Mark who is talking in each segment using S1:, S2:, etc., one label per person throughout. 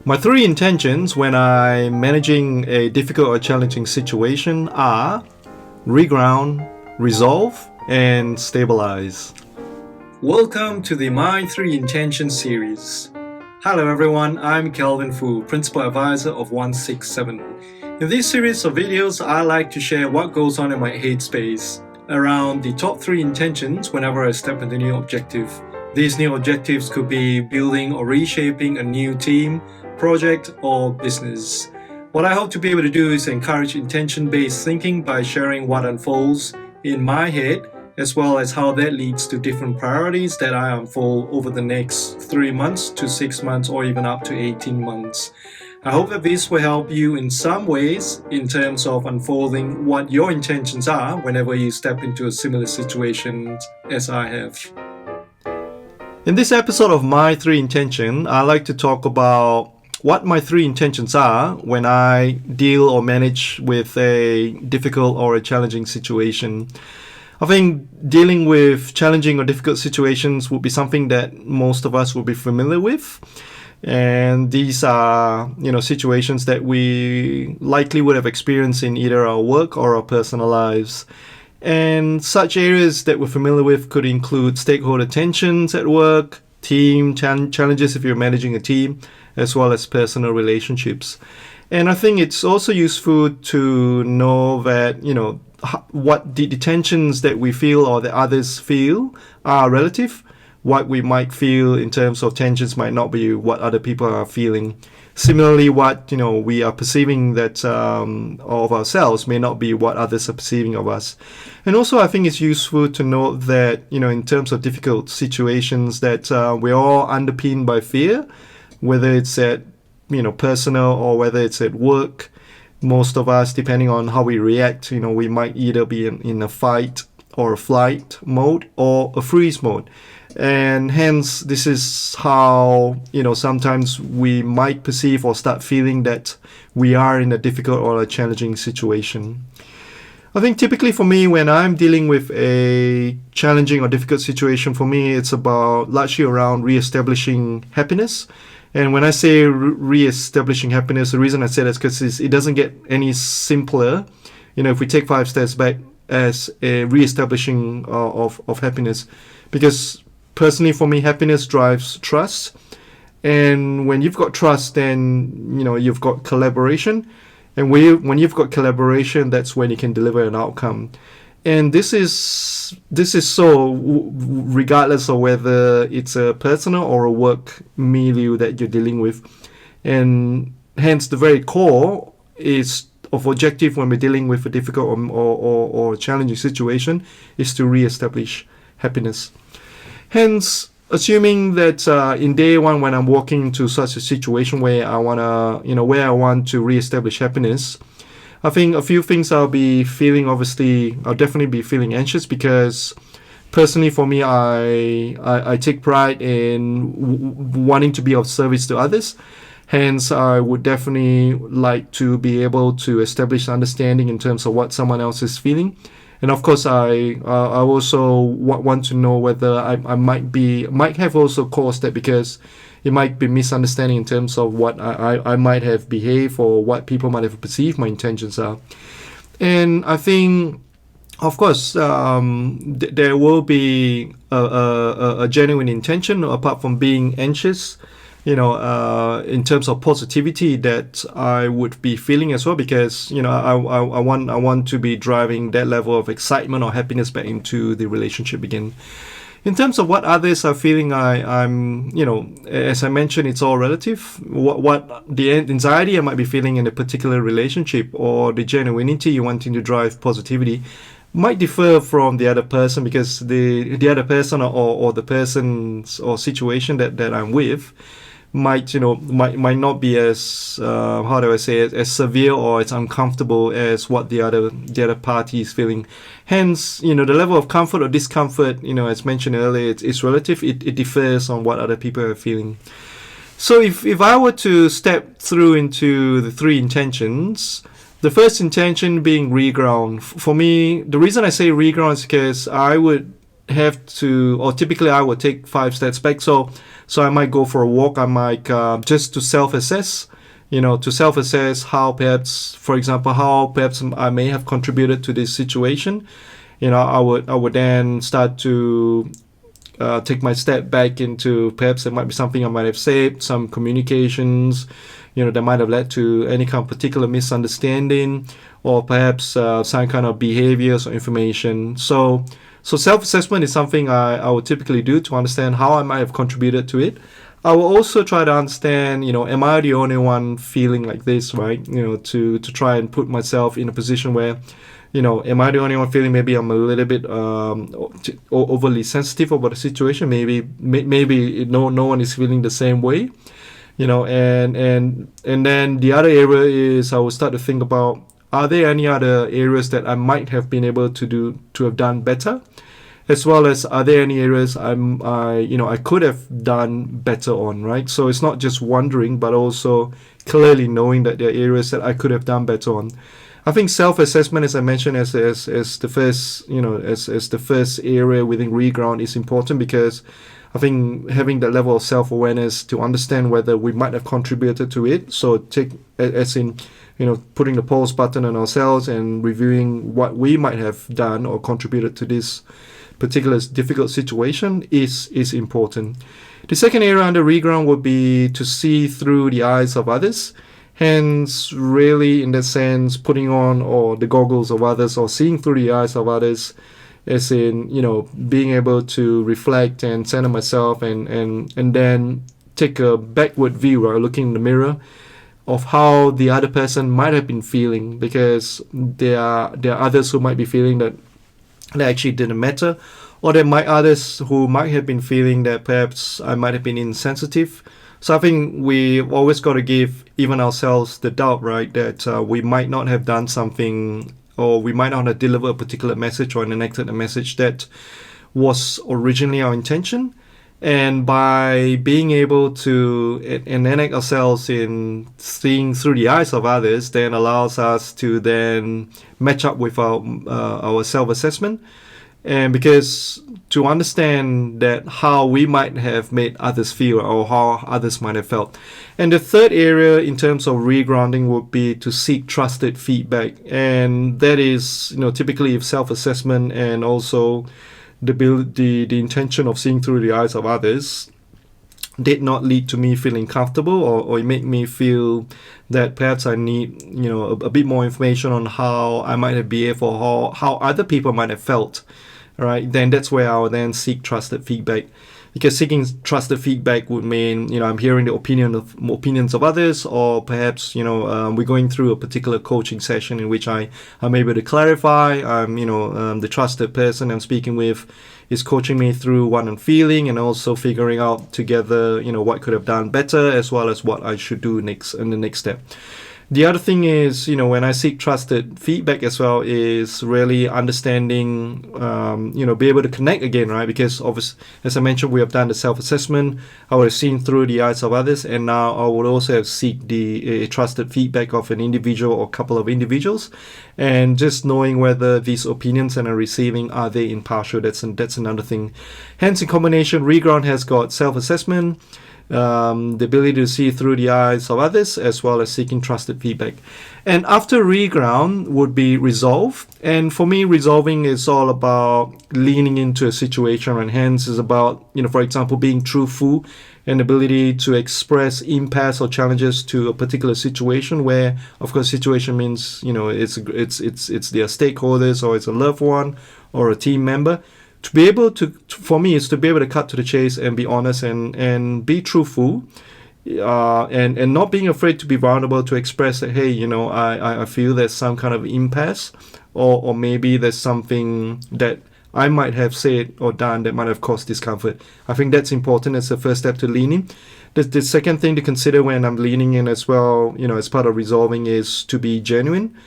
S1: My three intentions when I'm managing a difficult or challenging situation are reground, resolve, and stabilize. Welcome to the My Three Intentions series. Hello everyone, I'm Kelvin Fu, Principal Advisor of 167. In this series of videos, I like to share what goes on in my headspace around the top three intentions whenever I step into a new objective. These new objectives could be building or reshaping a new team, project, or business. What I hope to be able to do is encourage intention-based thinking by sharing what unfolds in my head, as well as how that leads to different priorities that I unfold over the next 3 months to 6 months or even up to 18 months. I hope that this will help you in some ways in terms of unfolding what your intentions are whenever you step into a similar situation as I have. In this episode of My Three Intentions, I like to talk about what my three intentions are when I deal or manage with a difficult or a challenging situation. I think dealing with challenging or difficult situations would be something that most of us will be familiar with. And these are, situations that we likely would have experienced in either our work or our personal lives. And such areas that we're familiar with could include stakeholder tensions at work, team challenges if you're managing a team, as well as personal relationships. And I think it's also useful to know that, what the tensions that we feel or that others feel are relative. What we might feel in terms of tensions might not be what other people are feeling. Similarly, what we are perceiving that of ourselves may not be what others are perceiving of us. And also, I think it's useful to note that in terms of difficult situations, that we're all underpinned by fear, whether it's at personal or whether it's at work. Most of us, depending on how we react, we might either be in a fight or a flight mode or a freeze mode. And hence, this is how, sometimes we might perceive or start feeling that we are in a difficult or a challenging situation. I think typically for me, when I'm dealing with a challenging or difficult situation, for me, it's about largely around re-establishing happiness. And when I say re-establishing happiness, the reason I say that is because it doesn't get any simpler. If we take 5 steps back as a re-establishing of happiness, because personally for me, happiness drives trust. And when you've got trust, then, you've got collaboration. And when you've got collaboration, that's when you can deliver an outcome. And this is so regardless of whether it's a personal or a work milieu that you're dealing with. And hence the very core is of objective when we're dealing with a difficult or challenging situation is to re-establish happiness. Hence, assuming that in day one when I'm walking into such a situation where I want to re-establish happiness, I think a few things I'll definitely be feeling anxious, because personally for me, I take pride in wanting to be of service to others. Hence, I would definitely like to be able to establish understanding in terms of what someone else is feeling. And of course, I also want to know whether I might have also caused that, because it might be misunderstanding in terms of what I might have behaved or what people might have perceived my intentions are. And I think, of course, there will be a genuine intention apart from being anxious, in terms of positivity that I would be feeling as well, because I want to be driving that level of excitement or happiness back into the relationship again. In terms of what others are feeling, I'm as I mentioned, it's all relative. What the anxiety I might be feeling in a particular relationship, or the genuinity you wanting to drive positivity, might differ from the other person, because the other person or the person's or situation that I'm with might not be as as severe or as uncomfortable as what the other party is feeling. Hence, the level of comfort or discomfort, as mentioned earlier, it's relative. It differs on what other people are feeling. So if I were to step through into the three intentions, the first intention being reground. For me, the reason I say reground is because I would have to, or typically I would take 5 steps back. So So I might go for a walk. I might just to self-assess, to self-assess how perhaps, for example, how perhaps I may have contributed to this situation. I would then start to take my step back into perhaps there might be something I might have said, some communications, that might have led to any kind of particular misunderstanding, or perhaps some kind of behaviors or information. So self-assessment is something I would typically do to understand how I might have contributed to it. I will also try to understand, am I the only one feeling like this, right? To try and put myself in a position where, am I the only one feeling maybe I'm a little bit overly sensitive about the situation? Maybe no one is feeling the same way, and then the other area is I will start to think about, are there any other areas that I might have been able to have done better, as well as are there any areas I could have done better on, right? So it's not just wondering, but also clearly knowing that there are areas that I could have done better on. I think self-assessment, as I mentioned, as the first, as the first area within Reground is important, because I think having that level of self-awareness to understand whether we might have contributed to it. So take as in, putting the pause button on ourselves and reviewing what we might have done or contributed to this particular difficult situation is important. The second area under Reground would be to see through the eyes of others. Hence, really, in that sense, putting on or the goggles of others or seeing through the eyes of others, as in, being able to reflect and center myself and then take a backward view or looking in the mirror of how the other person might have been feeling, because there are others who might be feeling that actually didn't matter, or there might others who might have been feeling that perhaps I might have been insensitive. So I think we've always got to give even ourselves the doubt, right, that we might not have done something, or we might not have delivered a particular message or enacted a message that was originally our intention. And by being able to enact ourselves in seeing through the eyes of others, then allows us to then match up with our self-assessment. And because to understand that how we might have made others feel or how others might have felt. And the third area in terms of regrounding would be to seek trusted feedback. And that is, typically if self-assessment and also the intention of seeing through the eyes of others did not lead to me feeling comfortable, or it made me feel that perhaps I need, a bit more information on how I might have behaved or how other people might have felt. All right, then that's where I will then seek trusted feedback, because seeking trusted feedback would mean, I'm hearing the opinions of others, or perhaps, we're going through a particular coaching session in which I'm able to clarify. The trusted person I'm speaking with is coaching me through what I'm feeling, and also figuring out together, what could have done better, as well as what I should do next in the next step. The other thing is, when I seek trusted feedback as well, is really understanding, be able to connect again, right? Because obviously, as I mentioned, we have done the self-assessment. I would have seen through the eyes of others, and now I would also have seek the trusted feedback of an individual or couple of individuals, and just knowing whether these opinions that I'm receiving, are they impartial? That's another thing. Hence, in combination, Reground has got self-assessment, the ability to see through the eyes of others, as well as seeking trusted feedback. And after Reground would be resolve. And for me, resolving is all about leaning into a situation, and hence is about, for example, being truthful and ability to express impasse or challenges to a particular situation, where, of course, situation means, it's their stakeholders, or it's a loved one or a team member. To be able to, for me, is to be able to cut to the chase and be honest and be truthful, and not being afraid to be vulnerable, to express that, hey, I feel there's some kind of impasse, or maybe there's something that I might have said or done that might have caused discomfort. I think that's important. It's the first step to leaning. The second thing to consider when I'm leaning in as well, as part of resolving, is to be genuine.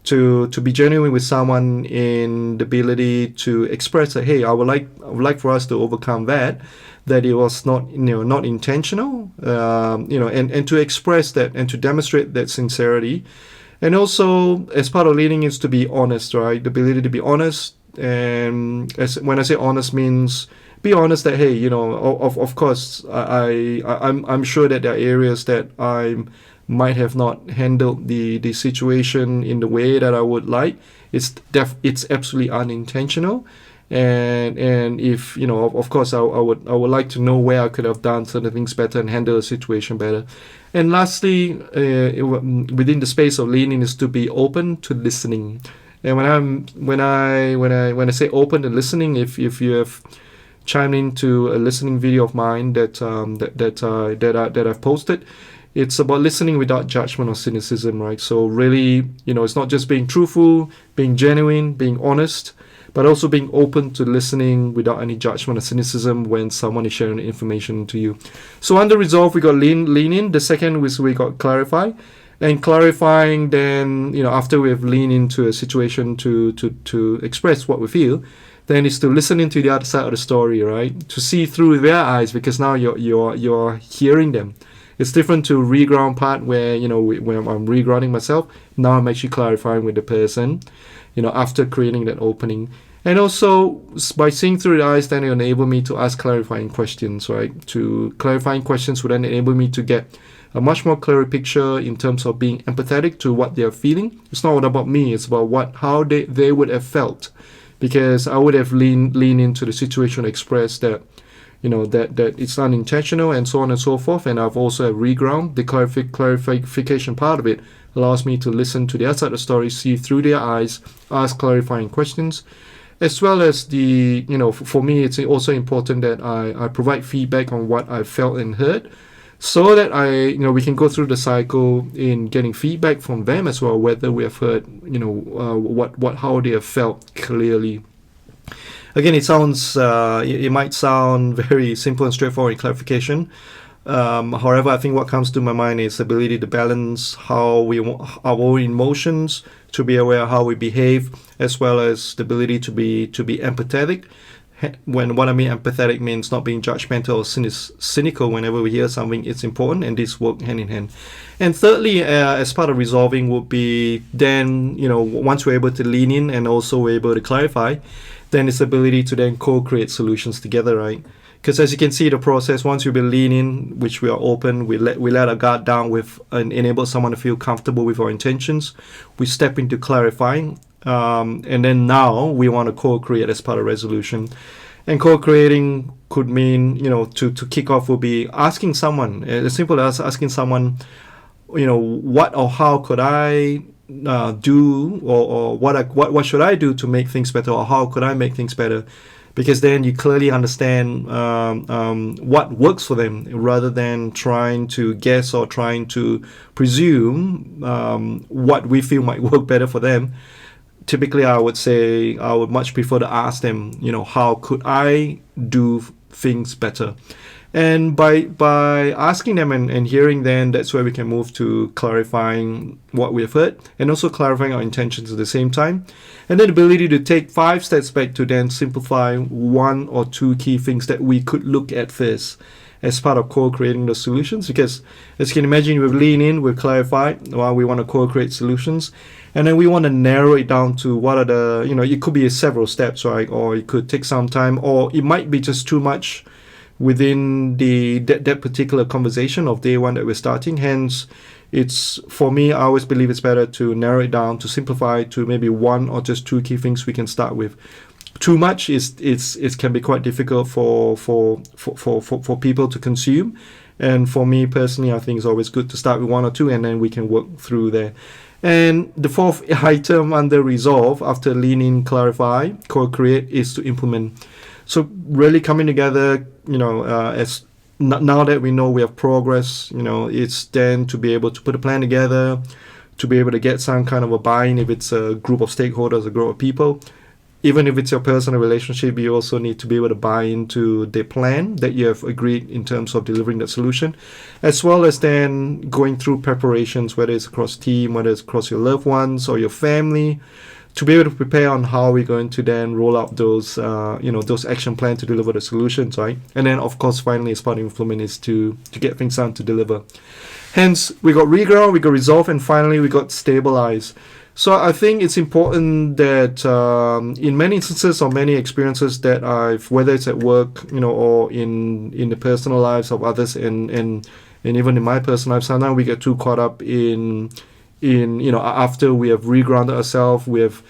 S1: To be genuine with someone in the ability to express that, hey, I would like for us to overcome that it was not intentional, and to express that and to demonstrate that sincerity. And also, as part of leading, is to be honest, right? The ability to be honest, and when I say honest, means be honest that, hey, of course, I'm sure that there are areas that I might have not handled the situation in the way that I would like. It's absolutely unintentional, and if of course, I would like to know where I could have done certain things better and handle the situation better. And lastly, within the space of leaning, is to be open to listening. And when I say open to listening, if you have chimed into a listening video of mine that I've posted, it's about listening without judgment or cynicism, right? So really, it's not just being truthful, being genuine, being honest, but also being open to listening without any judgment or cynicism when someone is sharing information to you. So under resolve, we got lean in. The second was we got clarify. And clarifying, then, after we have leaned into a situation to express what we feel, then is to listen into the other side of the story, right? To see through their eyes, because now you're hearing them. It's different to reground part where, when I'm regrounding myself, now I'm actually clarifying with the person, after creating that opening. And also, by seeing through the eyes, then it enable me to ask clarifying questions, right? To clarifying questions would then enable me to get a much more clearer picture in terms of being empathetic to what they're feeling. It's not about me, it's about how they would have felt. Because I would have leaned into the situation, expressed that, that it's unintentional and so on and so forth. And I've also reground. The clarification part of it allows me to listen to the other side of the story, see through their eyes, ask clarifying questions, as well as for me, it's also important that I provide feedback on what I felt and heard, so that we can go through the cycle in getting feedback from them as well, whether we have heard, how they have felt clearly. Again, it might sound very simple and straightforward in clarification. However, I think what comes to my mind is the ability to balance our own emotions, to be aware of how we behave, as well as the ability to be empathetic. What I mean empathetic means not being judgmental or cynical whenever we hear something. It's important, and this work hand in hand. And thirdly, as part of resolving, would be then, once we're able to lean in and also we're able to clarify, then it's the ability to then co-create solutions together, right? Because as you can see, the process, once we lean in, which we are open, we let our guard down with and enable someone to feel comfortable with our intentions. We step into clarifying, and then now we want to co-create as part of resolution. And co-creating could mean, to kick off will be asking someone, as simple as asking someone, what or how could I do, or what should I do to make things better, or how could I make things better? Because then you clearly understand what works for them, rather than trying to guess or trying to presume what we feel might work better for them. Typically, I would say I would much prefer to ask them, how could I do things better? And by asking them and hearing them, that's where we can move to clarifying what we have heard, and also clarifying our intentions at the same time. And then the ability to take 5 steps back to then simplify 1 or 2 key things that we could look at first as part of co-creating the solutions. Because as you can imagine, we've leaned in, we've clarified, we want to co-create solutions. And then we want to narrow it down to what are the, it could be several steps, right? Or it could take some time, or it might be just too much within that particular conversation of day one that we're starting. Hence, it's, for me, I always believe it's better to narrow it down, to simplify to maybe 1 or just 2 key things we can start with. Too much can be quite difficult for people to consume. And for me personally, I think it's always good to start with 1 or 2, and then we can work through there. And the 4th item under resolve, after lean in, clarify, co-create, is to implement. So really coming together, as now that we know we have progress, it's then to be able to put a plan together, to be able to get some kind of a buy-in if it's a group of stakeholders, a group of people. Even if it's your personal relationship, you also need to be able to buy into the plan that you have agreed in terms of delivering that solution, as well as then going through preparations, whether it's across team, whether it's across your loved ones or your family, to be able to prepare on how we're going to then roll out those, those action plans to deliver the solutions, right? And then, of course, finally, as part of implement is to get things done to deliver. Hence, we got reground, we got resolve, and finally, we got stabilize. So I think it's important that in many instances or many experiences that I've, whether it's at work, or in the personal lives of others, and even in my personal life, sometimes we get too caught up in after we have regrounded ourselves, we have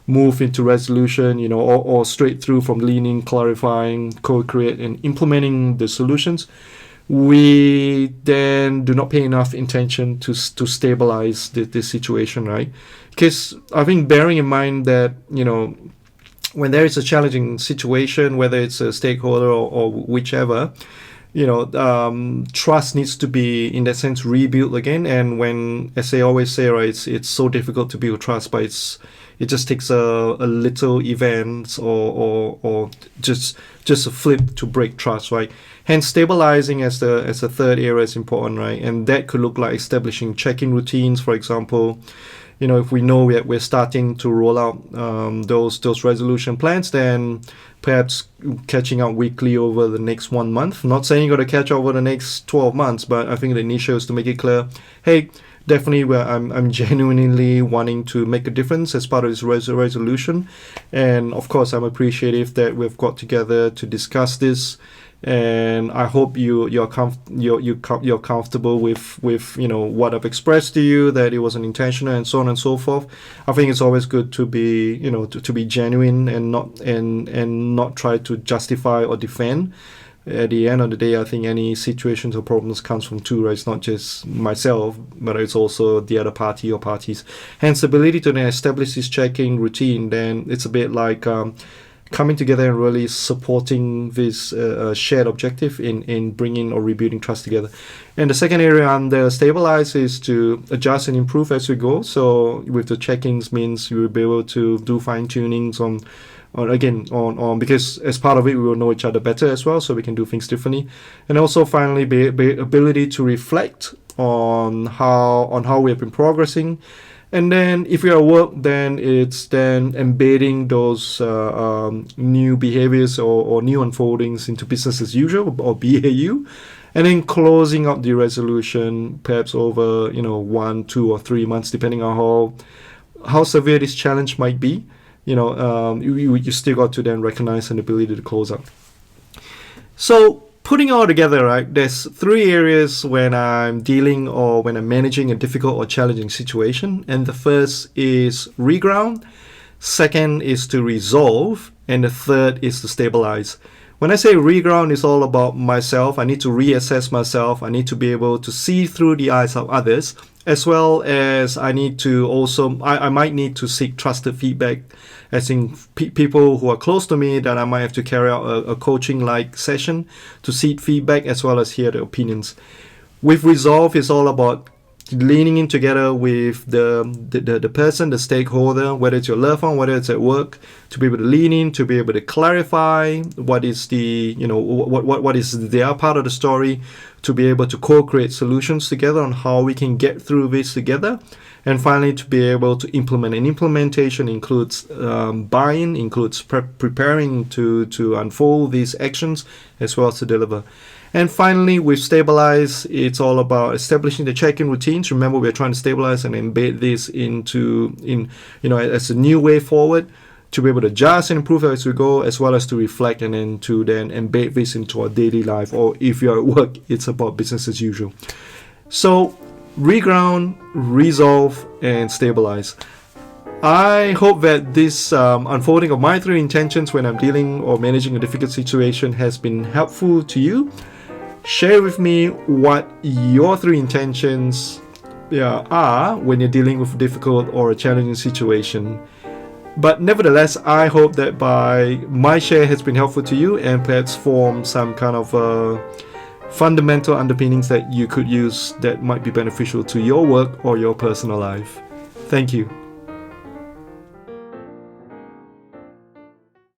S1: moved into resolution, or straight through from leaning, clarifying, co-create, and implementing the solutions. We then do not pay enough attention to stabilize the situation, right? Because I think bearing in mind that, when there is a challenging situation, whether it's a stakeholder or whichever, trust needs to be, in that sense, rebuilt again. And when, as they always say, right, it's so difficult to build trust, but it just takes a little event or just a flip to break trust, right? Hence, stabilizing as a third area is important, right? And that could look like establishing check-in routines, for example. If we know we're starting to roll out those resolution plans, then perhaps catching up weekly over the next 1 month. Not saying you got to catch up over the next 12 months, but I think the initial is to make it clear, hey, definitely I'm genuinely wanting to make a difference as part of this resolution. And of course, I'm appreciative that we've got together to discuss this. And I hope you're comfortable with what I've expressed to you, that it wasn't intentional, and so on and so forth. I think it's always good to be to be genuine and not try to justify or defend. At the end of the day, I think any situations or problems comes from two, right? It's not just myself, but it's also the other party or parties. Hence, the ability to then establish this check-in routine, then it's a bit like coming together and really supporting this shared objective in bringing or rebuilding trust together. And the second area under stabilize is to adjust and improve as we go. So with the check-ins means you will be able to do fine-tunings on because as part of it we will know each other better as well, so we can do things differently. And also finally be ability to reflect on how we have been progressing. And then if we are at work, then it's then embedding those new behaviors or new unfoldings into business as usual or BAU, and then closing up the resolution perhaps over 1, 2, or 3 months, depending on how severe this challenge might be. You still got to then recognize an ability to close up. So putting it all together, right, there's 3 areas when I'm dealing or when I'm managing a difficult or challenging situation. And the first is reground, second is to resolve, and the third is to stabilize. When I say reground, it's all about myself. I need to reassess myself. I need to be able to see through the eyes of others, as well as I need to also, I might need to seek trusted feedback, as in people who are close to me that I might have to carry out a coaching-like session to seek feedback as well as hear the opinions. With resolve, it's all about leaning in together with the person, the stakeholder, whether it's your loved one, whether it's at work, to be able to lean in, to be able to clarify what is what is their part of the story, to be able to co-create solutions together on how we can get through this together. And finally, to be able to implement. And implementation includes buy-in, includes preparing to unfold these actions as well as to deliver. And finally, with stabilize, it's all about establishing the check-in routines. Remember, we're trying to stabilize and embed this as a new way forward, to be able to adjust and improve as we go, as well as to reflect and then embed this into our daily life. Or if you're at work, it's about business as usual. So reground, resolve, and stabilize. I hope that this unfolding of my 3 intentions when I'm dealing or managing a difficult situation has been helpful to you. Share with me what your 3 intentions are when you're dealing with a difficult or a challenging situation. But nevertheless, I hope that by my share has been helpful to you and perhaps form some kind of fundamental underpinnings that you could use that might be beneficial to your work or your personal life. Thank you.